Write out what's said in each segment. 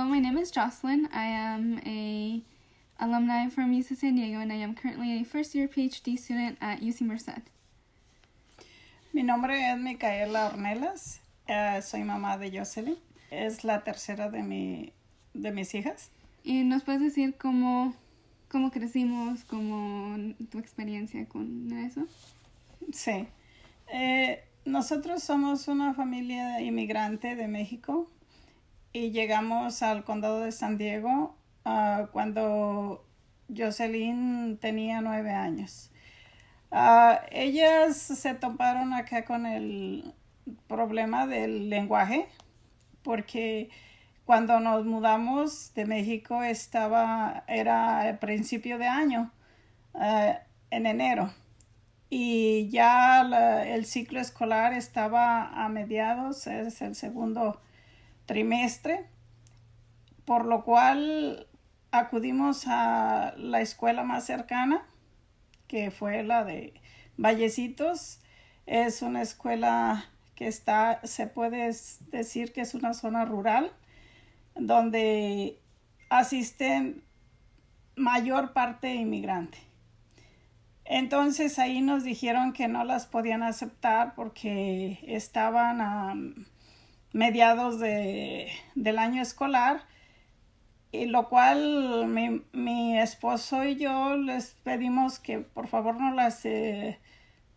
Hello, my name is Jocelyn. I am a alumni from UC San Diego, and I am currently a first-year PhD student at UC Merced. Mi nombre es Micaela Ornelas. Soy mamá de Jocelyn. Es la tercera de mis hijas. ¿Y nos puedes decir cómo crecimos, cómo tu experiencia con eso? Sí. Nosotros somos una familia inmigrante de México y llegamos al condado de San Diego cuando Jocelyn tenía 9 años. Ellas se toparon acá con el problema del lenguaje porque cuando nos mudamos de México era el principio de año, en enero. Y ya el ciclo escolar estaba a mediados, es el segundo trimestre, por lo cual acudimos a la escuela más cercana, que fue la de Vallecitos. Es una escuela que se puede decir que es una zona rural, donde asisten mayor parte inmigrante. Entonces ahí nos dijeron que no las podían aceptar porque estaban a mediados del año escolar, y lo cual mi esposo y yo les pedimos que por favor no las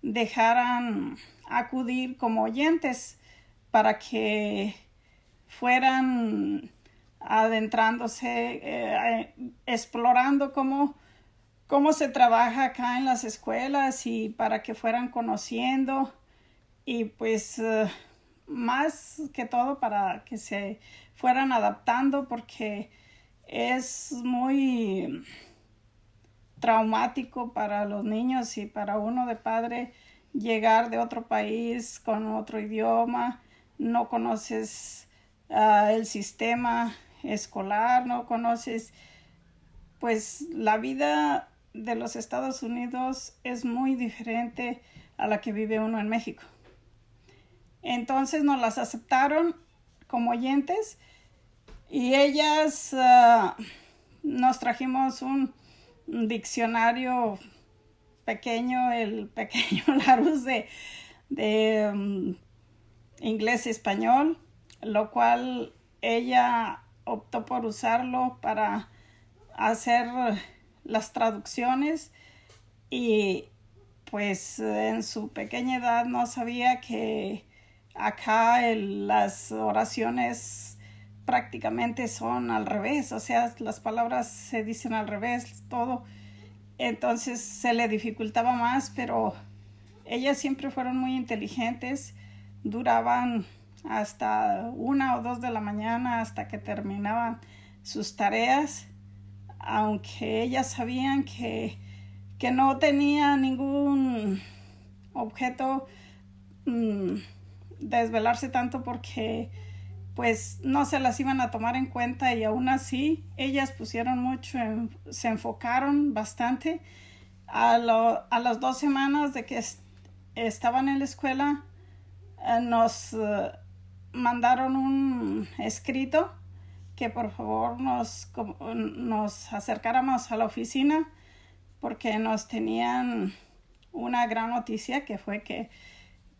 dejaran acudir como oyentes para que fueran adentrándose, explorando cómo se trabaja acá en las escuelas y para que fueran conociendo y pues más que todo para que se fueran adaptando, porque es muy traumático para los niños y para uno de padre llegar de otro país con otro idioma. No conoces el sistema escolar, no conoces pues la vida de los Estados Unidos es muy diferente a la que vive uno en México. Entonces nos las aceptaron como oyentes y ellas nos trajimos un diccionario pequeño, el pequeño Larousse de inglés y español, lo cual ella optó por usarlo para hacer las traducciones, y pues en su pequeña edad no sabía que acá las oraciones prácticamente son al revés, o sea, las palabras se dicen al revés, todo. Entonces se le dificultaba más, pero ellas siempre fueron muy inteligentes, duraban hasta 1 o 2 de la mañana hasta que terminaban sus tareas, aunque ellas sabían que no tenía ningún objeto desvelarse tanto, porque pues no se las iban a tomar en cuenta, y aún así ellas pusieron mucho, se enfocaron bastante. A las 2 semanas de que estaban en la escuela, nos mandaron un escrito que por favor nos acercáramos a la oficina, porque nos tenían una gran noticia, que fue que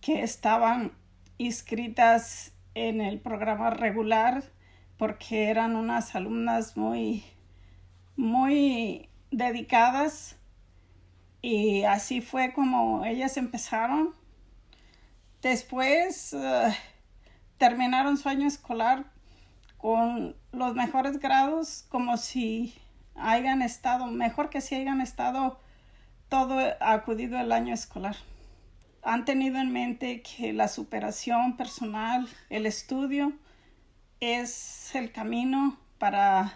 estaban inscritas en el programa regular, porque eran unas alumnas muy, muy dedicadas, y así fue como ellas empezaron. Después terminaron su año escolar con los mejores grados, como si hayan estado, mejor que si hayan estado todo acudido el año escolar. Han tenido en mente que la superación personal, el estudio, es el camino para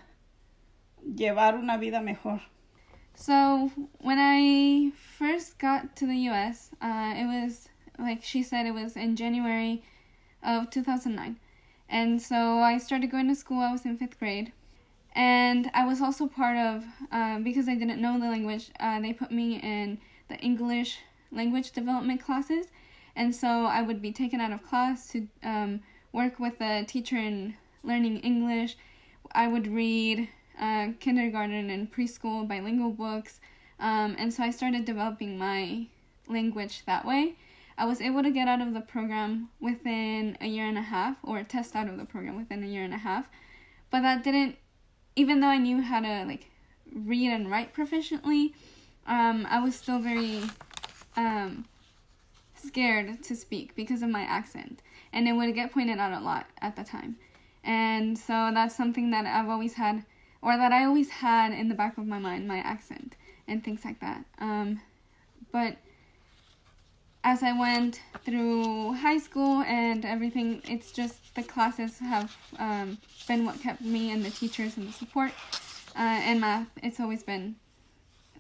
llevar una vida mejor. So when I first got to the U.S., it was, like she said, it was in January of 2009. And so I started going to school. I was in 5th grade. And I was also part of, because I didn't know the language, they put me in the English language development classes. And so I would be taken out of class to work with a teacher in learning English. I would read kindergarten and preschool bilingual books, and so I started developing my language that way. I was able to get out of the program within a year and a half, or test out of the program within a year and a half, but that didn't, even though I knew how to like read and write proficiently, I was still very scared to speak because of my accent, and it would get pointed out a lot at the time. And so that's something that I've always had, or that I always had in the back of my mind, my accent and things like that. But as I went through high school and everything, it's just the classes have been what kept me, and the teachers and the support. And math, it's always been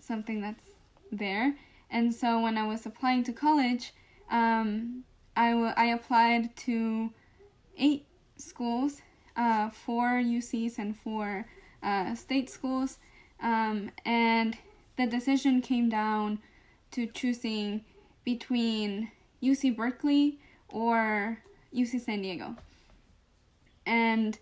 something that's there. And so when I was applying to college, I applied to 8 schools, 4 UCs and 4 state schools, and the decision came down to choosing between UC Berkeley or UC San Diego. And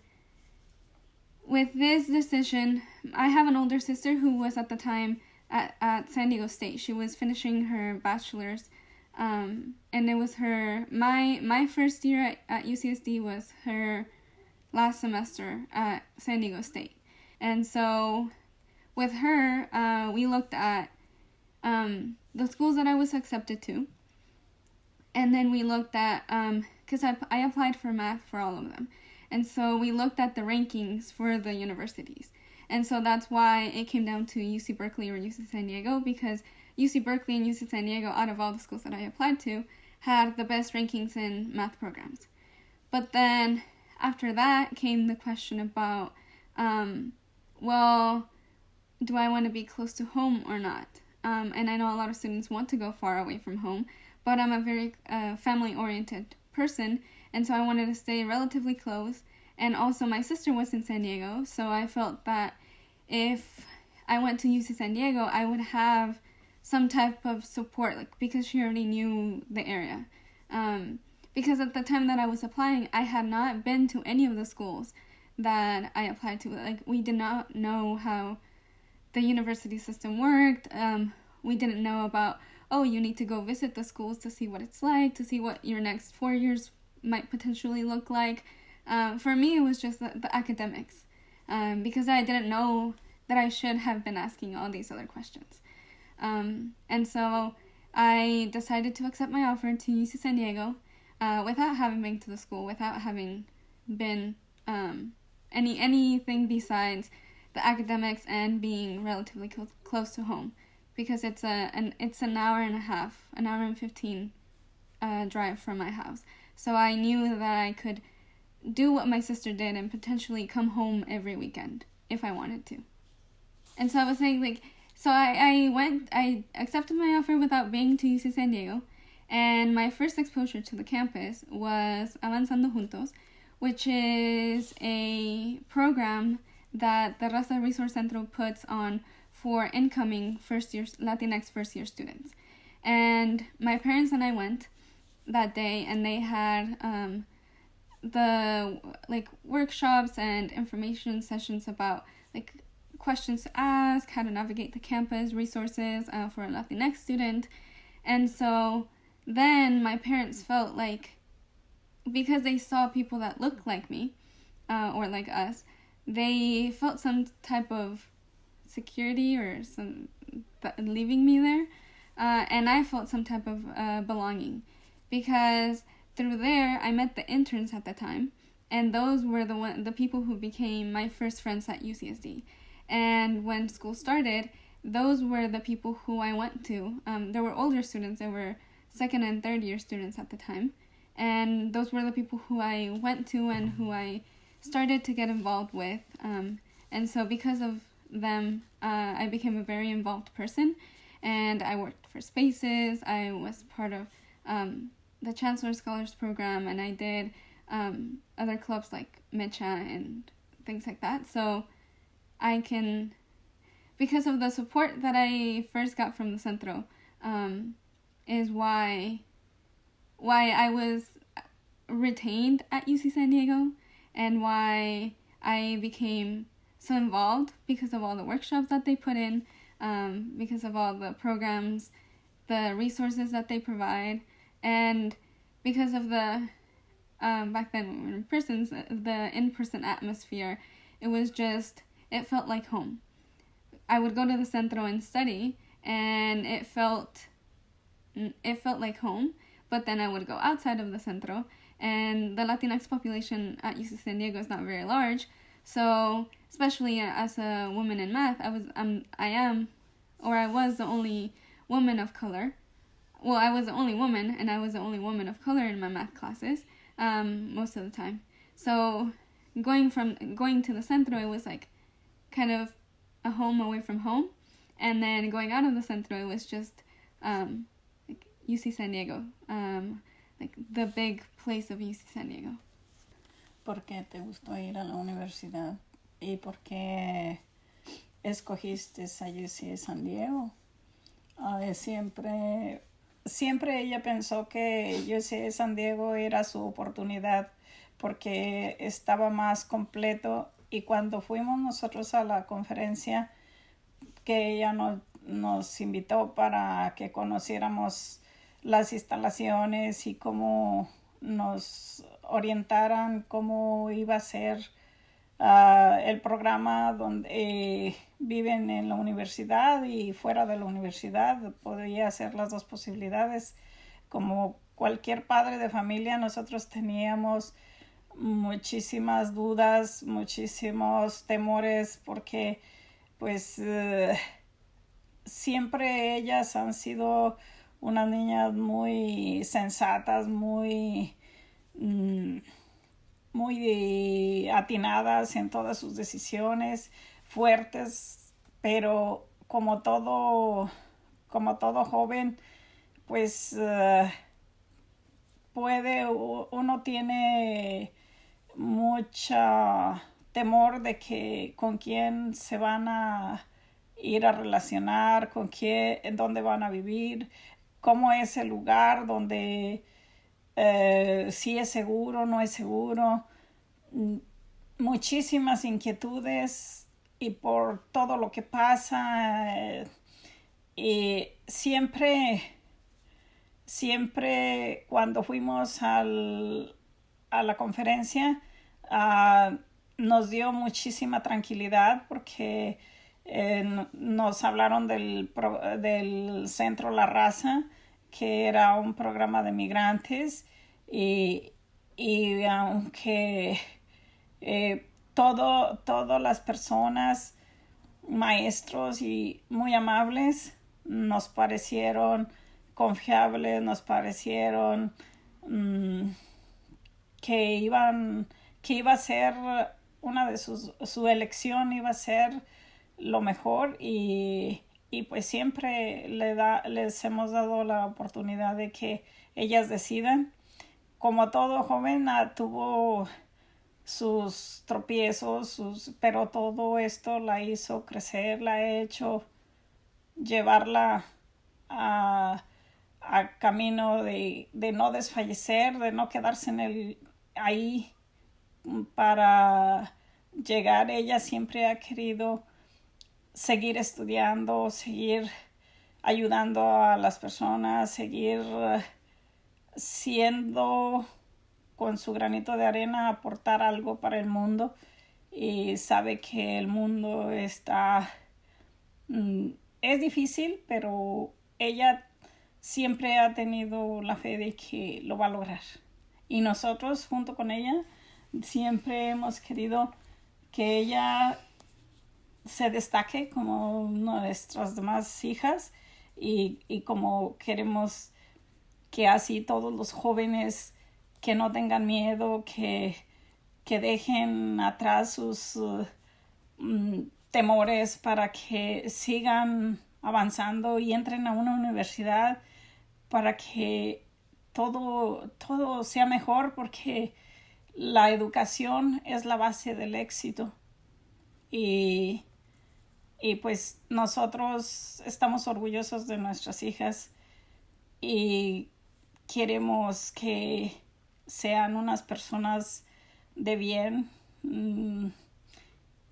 with this decision, I have an older sister who was at the time at San Diego State. She was finishing her bachelor's, and it was my first year at UCSD was her last semester at San Diego State. And so with her, we looked at the schools that I was accepted to, and then we looked at, because I applied for math for all of them, and so we looked at the rankings for the universities. And so that's why it came down to UC Berkeley or UC San Diego, because UC Berkeley and UC San Diego, out of all the schools that I applied to, had the best rankings in math programs. But then after that came the question about, well, do I want to be close to home or not? And I know a lot of students want to go far away from home, but I'm a very family-oriented person, and so I wanted to stay relatively close. And also my sister was in San Diego, so I felt that if I went to UC San Diego, I would have some type of support, like, because she already knew the area. Because at the time that I was applying, I had not been to any of the schools that I applied to. Like, we did not know how the university system worked. We didn't know about, oh, you need to go visit the schools to see what it's like, to see what your next 4 years might potentially look like. For me, it was just the academics, because I didn't know that I should have been asking all these other questions. And so I decided to accept my offer to UC San Diego without having been to the school, without having been anything besides the academics and being relatively close to home, because it's an hour and a half, an hour and 15 drive from my house. So I knew that I could do what my sister did and potentially come home every weekend if I wanted to. And so I was saying, like, so I accepted my offer without being to UC San Diego, and my first exposure to the campus was Avanzando Juntos, which is a program that the Raza Resource Centro puts on for incoming Latinx first-year students. And my parents and I went that day, and they had the workshops and information sessions about questions to ask, how to navigate the campus, resources for a Latinx student. And so then my parents felt like, because they saw people that looked like me or like us, they felt some type of security or some leaving me there, and I felt some type of belonging, because through there I met the interns at the time, and those were the people who became my first friends at UCSD. And when school started, those were the people who I went to. There were older students, there were second and third year students at the time, and those were the people who I went to and who I started to get involved with. And so because of them, I became a very involved person, and I worked for Spaces. I was part of the Chancellor Scholars Program, and I did other clubs like Mecha and things like that. So I can, because of the support that I first got from the Centro, is why I was retained at UC San Diego, and why I became so involved because of all the workshops that they put in, because of all the programs, the resources that they provide, and because of the back then when we were in persons, the in-person atmosphere. It felt like home. I would go to the centro and study, and it felt like home. But then I would go outside of the centro, and the Latinx population at UC San Diego is not very large. So, especially as a woman in math, I was the only woman of color. Well, I was the only woman, and I was the only woman of color in my math classes most of the time. So, going to the centro, it was like kind of a home away from home, and then going out of the centro, it was just like UC San Diego, like the big place of UC San Diego. ¿Por qué te gustó ir a la universidad? ¿Y por qué escogiste a UC San Diego? Siempre ella pensó que UC San Diego era su oportunidad porque estaba más completo, y cuando fuimos nosotros a la conferencia que ella nos invitó para que conociéramos las instalaciones y cómo nos orientaran cómo iba a ser el programa donde viven en la universidad y fuera de la universidad. Podía ser las dos posibilidades. Como cualquier padre de familia, nosotros teníamos muchísimas dudas, muchísimos temores, porque pues siempre ellas han sido unas niñas muy sensatas, muy atinadas en todas sus decisiones, fuertes, pero como todo joven, pues uno tiene mucha temor de que con quién se van a ir a relacionar, dónde van a vivir, cómo es el lugar donde si es seguro, no es seguro. Muchísimas inquietudes, y por todo lo que pasa, y siempre cuando fuimos a la conferencia nos dio muchísima tranquilidad, porque nos hablaron del Centro La Raza, que era un programa de migrantes, y aunque todas las personas, maestros y muy amables, nos parecieron confiables, nos parecieron que iba a ser su elección iba a ser lo mejor, y pues siempre les hemos dado la oportunidad de que ellas decidan. Como todo joven, tuvo sus tropiezos, pero todo esto la hizo crecer, la ha hecho llevarla a camino de no desfallecer, de no quedarse ahí para llegar. Ella siempre ha querido seguir estudiando, seguir ayudando a las personas, seguir siendo, con su granito de arena, aportar algo para el mundo, y sabe que el mundo es difícil, pero ella siempre ha tenido la fe de que lo va a lograr, y nosotros junto con ella siempre hemos querido que ella se destaque como nuestras demás hijas, y como queremos que así todos los jóvenes que no tengan miedo, que dejen atrás sus temores, para que sigan avanzando y entren a una universidad, para que todo sea mejor, porque la educación es la base del éxito. Y pues nosotros estamos orgullosos de nuestras hijas y queremos que sean unas personas de bien,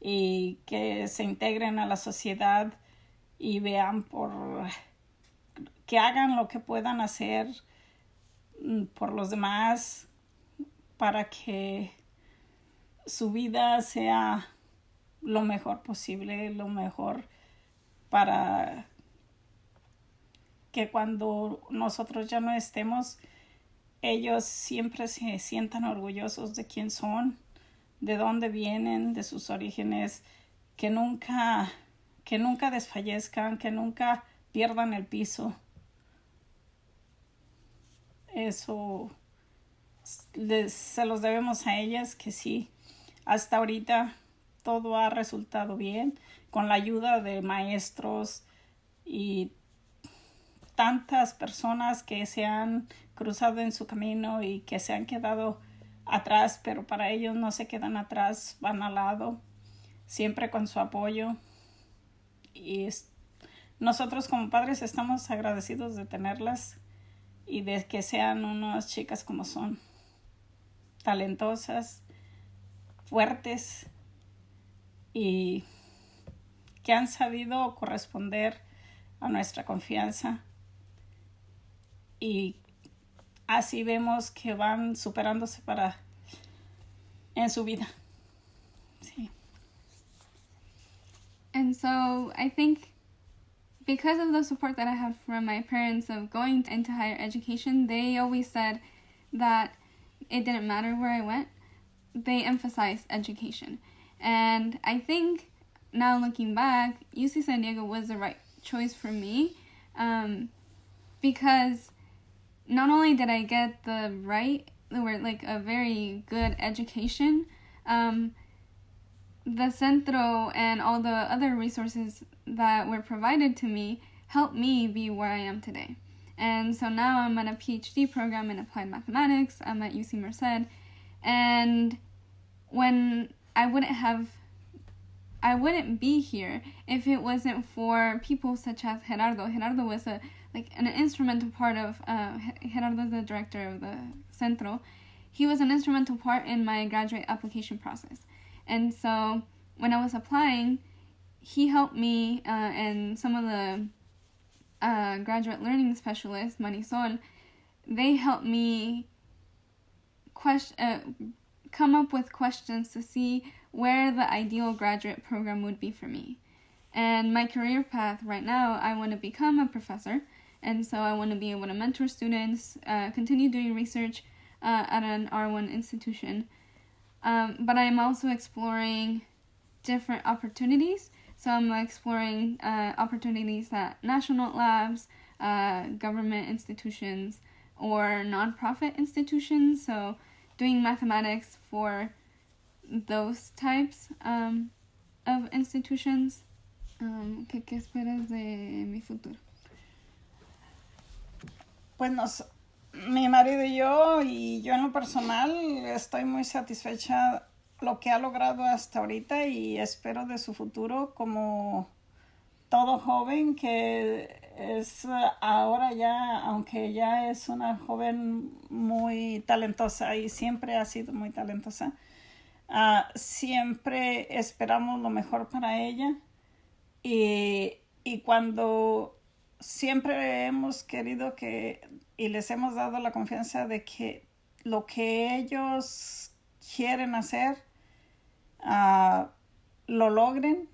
y que se integren a la sociedad y vean que hagan lo que puedan hacer por los demás para que su vida sea lo mejor posible, lo mejor para que cuando nosotros ya no estemos, ellos siempre se sientan orgullosos de quién son, de dónde vienen, de sus orígenes, que nunca desfallezcan, que nunca pierdan el piso. Eso se los debemos a ellas, que sí, hasta ahorita todo ha resultado bien, con la ayuda de maestros y tantas personas que se han cruzado en su camino y que se han quedado atrás, pero para ellos no se quedan atrás, van al lado, siempre con su apoyo. Y nosotros como padres estamos agradecidos de tenerlas y de que sean unas chicas como son, talentosas, fuertes y que han sabido corresponder a nuestra confianza, y así vemos que van superándose en su vida. Sí. And so I think because of the support that I had from my parents of going into higher education, they always said that it didn't matter where I went. They emphasized education. And I think now looking back, UC San Diego was the right choice for me, because not only did I get a very good education, the centro and all the other resources that were provided to me helped me be where I am today. And so now I'm at a PhD program in applied mathematics. I'm at UC Merced. And when I wouldn't be here if it wasn't for people such as Gerardo. Gerardo was an instrumental part of, Gerardo is the director of the Centro. He was an instrumental part in my graduate application process. And so when I was applying, he helped me, and some of the graduate learning specialists, Marisol, they helped me come up with questions to see where the ideal graduate program would be for me. And my career path right now, I want to become a professor, and so I want to be able to mentor students, continue doing research at an R1 institution. But I'm also exploring different opportunities. So I'm exploring opportunities at national labs, government institutions, or nonprofit institutions. So doing mathematics for those types of institutions. ¿Qué esperas de mi futuro? Pues mi marido y yo en lo personal estoy muy satisfecha lo que ha logrado hasta ahorita, y espero de su futuro, como todo joven que es ahora ya, aunque ya es una joven muy talentosa y siempre ha sido muy talentosa, siempre esperamos lo mejor para ella, y cuando siempre hemos querido y les hemos dado la confianza de que lo que ellos quieren hacer, lo logren,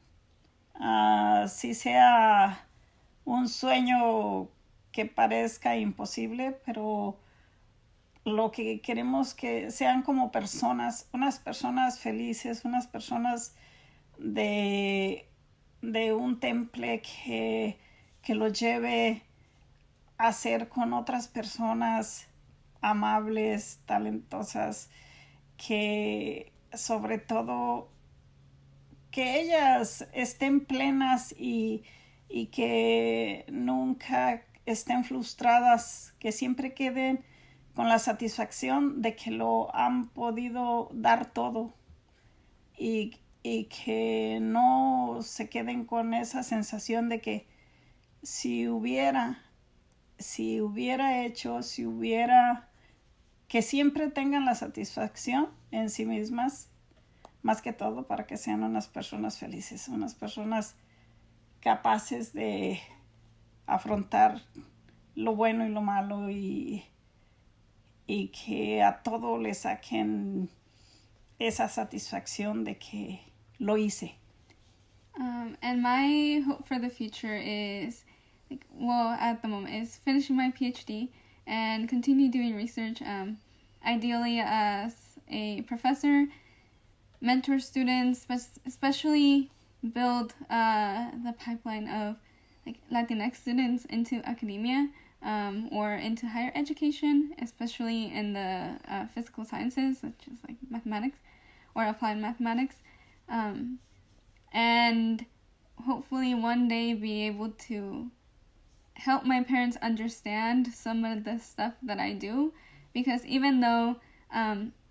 si sea un sueño que parezca imposible, pero lo que queremos que sean como personas, unas personas felices, unas personas de un temple que lo lleve a ser con otras personas amables, talentosas, que sobre todo que ellas estén plenas y que nunca estén frustradas, que siempre queden con la satisfacción de que lo han podido dar todo, y que no se queden con esa sensación de que que siempre tengan la satisfacción en sí mismas más que todo para que sean unas personas felices, unas personas capaces de afrontar lo bueno y lo malo y que a todo le saquen esa satisfacción de que lo hice. And my hope for the future is, at the moment, is finishing my PhD and continue doing research, ideally as a professor, mentor students, but especially build the pipeline of Latinx students into academia or into higher education, especially in the physical sciences, such as mathematics or applied mathematics. And hopefully one day be able to help my parents understand some of the stuff that I do, because even though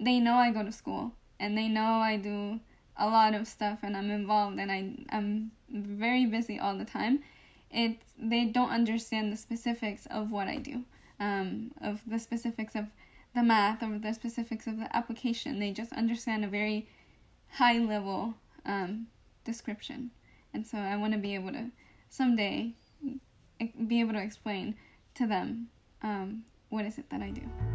they know I go to school and they know I do a lot of stuff and I'm involved and I'm very busy all the time, they don't understand the specifics of what I do, of the specifics of the math or the specifics of the application. They just understand a very high level description. And so I want to be able to someday be able to explain to them what is it that I do.